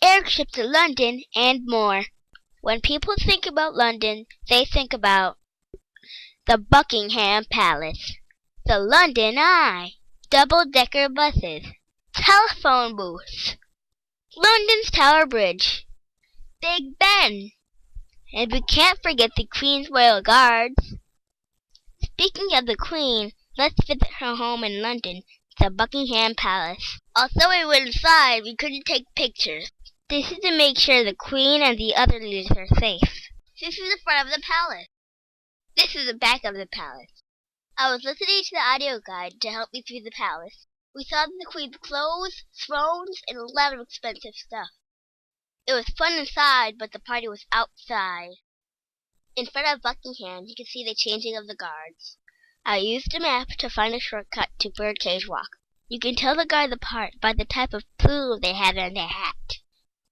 airship to London, and more. When people think about London, they think about the Buckingham Palace, the London Eye, double-decker buses, telephone booths, London's Tower Bridge, Big Ben, and we can't forget the Queen's Royal Guards. Speaking of the Queen, let's visit her home in London, the Buckingham Palace. Although we went inside, we couldn't take pictures. This is to make sure the Queen and the other leaders are safe. This is the front of the palace. This is the back of the palace. I was listening to the audio guide to help me through the palace. We saw the Queen's clothes, thrones, and a lot of expensive stuff. It was fun inside, but the party was outside. In front of Buckingham, you can see the changing of the guards. I used a map to find a shortcut to Birdcage Walk. You can tell the guards apart by the type of plume they had on their hat.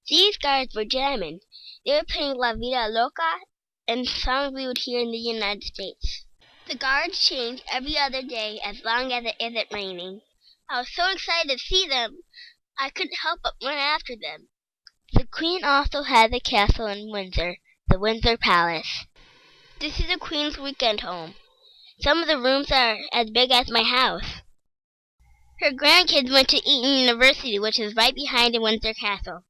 These guards were German. They were playing La Vida Loca and songs we would hear in the United States. The guards change every other day as long as it isn't raining. I was so excited to see them, I couldn't help but run after them. The Queen also has a castle in Windsor, the Windsor Palace. This is the Queen's weekend home. Some of the rooms are as big as my house. Her grandkids went to Eton University, which is right behind the Windsor Castle.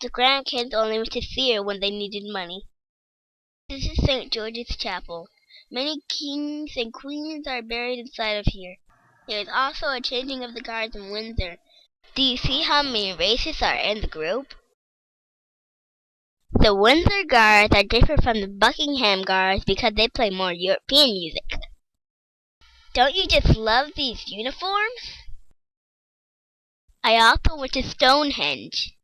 The grandkids only went to see her when they needed money. This is St. George's Chapel. Many kings and queens are buried inside of here. There is also a changing of the guards in Windsor. Do you see how many races are in the group? The Windsor Guards are different from the Buckingham Guards because they play more European music. Don't you just love these uniforms? I also went to Stonehenge.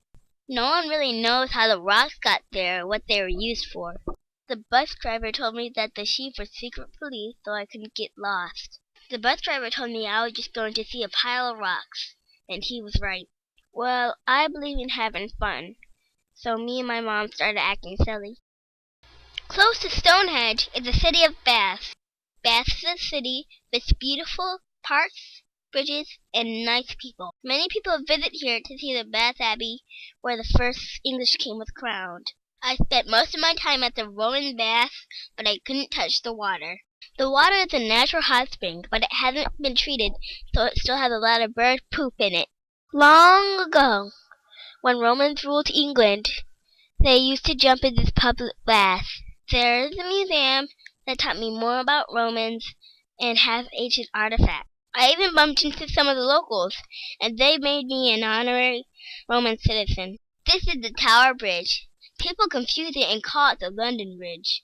No one really knows how the rocks got there or what they were used for. The bus driver told me that the sheep were secret police so I couldn't get lost. The bus driver told me I was just going to see a pile of rocks, and he was right. Well, I believe in having fun, so me and my mom started acting silly. Close to Stonehenge is the city of Bath. Bath is a city with beautiful parks, bridges, and nice people. Many people visit here to see the Bath Abbey, where the first English king was crowned. I spent most of my time at the Roman bath, but I couldn't touch the water. The water is a natural hot spring, but it hasn't been treated, so it still has a lot of bird poop in it. Long ago, when Romans ruled England, they used to jump in this public bath. There is a museum that taught me more about Romans and has ancient artifacts. I even bumped into some of the locals, and they made me an honorary Roman citizen. This is the Tower Bridge. People confuse it and call it the London Bridge.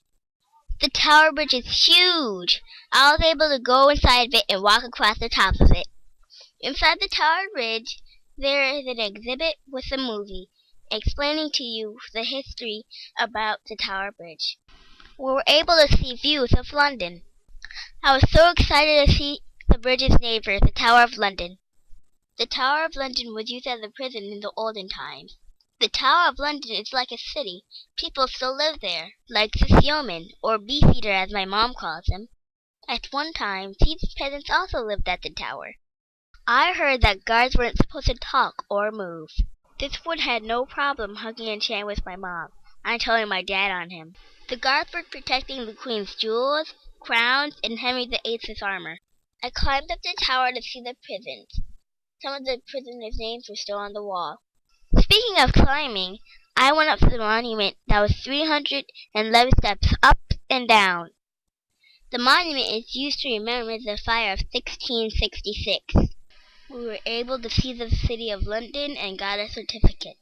The Tower Bridge is huge. I was able to go inside of it and walk across the top of it. Inside the Tower Bridge, there is an exhibit with a movie explaining to you the history about the Tower Bridge. We were able to see views of London. I was so excited to see the bridge's neighbor, the Tower of London. The Tower of London was used as a prison in the olden times. The Tower of London is like a city. People still live there, like this yeoman, or beefeater as my mom calls him. At one time, these peasants also lived at the tower. I heard that guards weren't supposed to talk or move. This one had no problem hugging and chatting with my mom. I told my dad on him. The guards were protecting the Queen's jewels, crowns, and Henry VIII's armor. I climbed up the tower to see the prisons. Some of the prisoners' names were still on the wall. Speaking of climbing, I went up to the monument that was 311 steps up and down. The monument is used to remember the fire of 1666. We were able to see the city of London and got a certificate.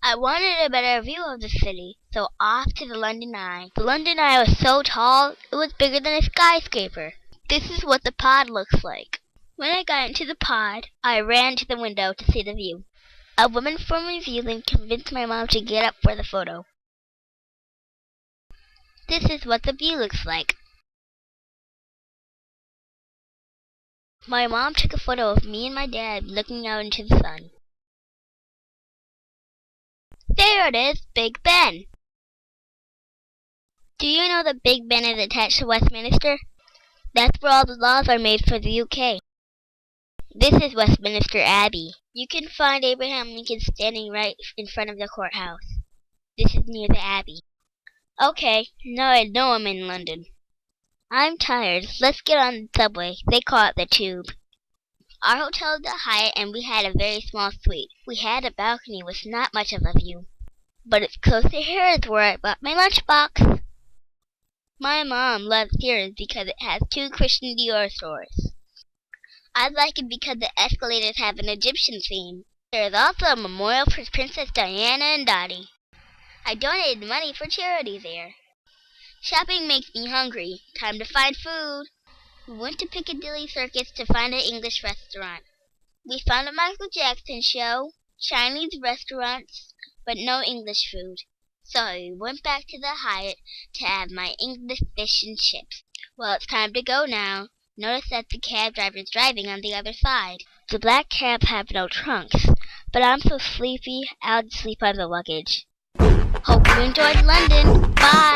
I wanted a better view of the city, so off to the London Eye. The London Eye was so tall, it was bigger than a skyscraper. This is what the pod looks like. When I got into the pod, I ran to the window to see the view. A woman from New Zealand convinced my mom to get up for the photo. This is what the view looks like. My mom took a photo of me and my dad looking out into the sun. There it is, Big Ben. Do you know that Big Ben is attached to Westminster? That's where all the laws are made for the UK. This is Westminster Abbey. You can find Abraham Lincoln standing right in front of the courthouse. This is near the Abbey. Okay, now I know I'm in London. I'm tired. Let's get on the subway. They call it the Tube. Our hotel is the Hyatt, and we had a very small suite. We had a balcony with not much of a view. But it's close to Harrods where I bought my lunchbox. My mom loves Sears because it has 2 Christian Dior stores. I like it because the escalators have an Egyptian theme. There is also a memorial for Princess Diana and Dottie. I donated money for charity there. Shopping makes me hungry. Time to find food. We went to Piccadilly Circus to find an English restaurant. We found a Michael Jackson show, Chinese restaurants, but no English food. So we went back to the Hyatt to have my English fish and chips. Well, it's time to go now. Notice that the cab driver's driving on the other side. The black cabs have no trunks, but I'm so sleepy, I'll just sleep on the luggage. Hope you enjoyed London. Bye!